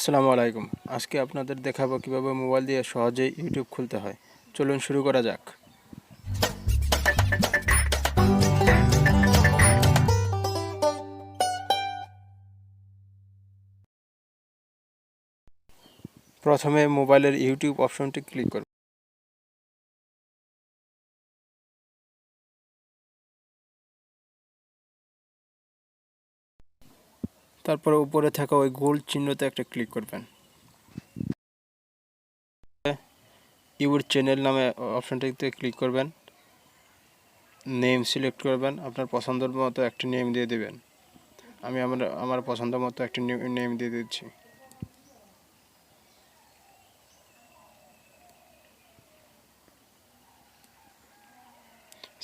আসসালামু আলাইকুম। আজকে আপনাদের দেখাবো কিভাবে মোবাইল দিয়ে সহজেই ইউটিউব খুলতে হয়। চলুন শুরু করা যাক। প্রথমে মোবাইলের ইউটিউব অপশনটি ক্লিক করুন। তারপর উপরে থাকা ওই গোল চিহ্নতে একটা ক্লিক করবেন। ইউর চ্যানেল নামে অপশনটিতে ক্লিক করবেন। নেম সিলেক্ট করবেন, আপনার পছন্দের মতো একটি নেম দিয়ে দেবেন। আমি আমার পছন্দ মতো একটি নেম দিয়ে দিচ্ছি।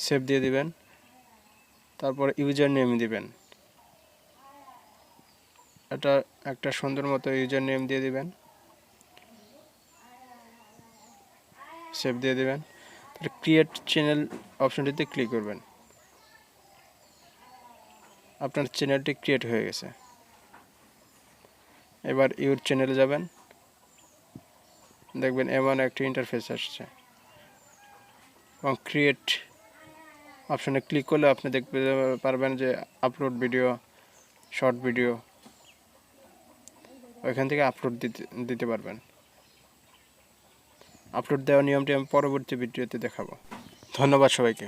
সেভ দিয়ে দিবেন। তারপর ইউজার নেম দিবেন। এটা একটা সুন্দর মতো ইউজার নেম দিয়ে দিবেন। সেভ দিয়ে দিবেন। ক্রিয়েট চ্যানেল অপশনটিতে ক্লিক করবেন। আপনার চ্যানেলটি ক্রিয়েট হয়ে গেছে। এবার ইউর চ্যানেলে যাবেন, দেখবেন এমন একটি ইন্টারফেস আসছে এবং ক্রিয়েট অপশনে ক্লিক করলে আপনি দেখতে পারবেন যে আপলোড ভিডিও, শর্ট ভিডিও, ওইখান থেকে আপলোড দিতে পারবেন। আপলোড দেওয়ার নিয়মটি আমি পরবর্তী ভিডিওতে দেখাবো। ধন্যবাদ সবাইকে।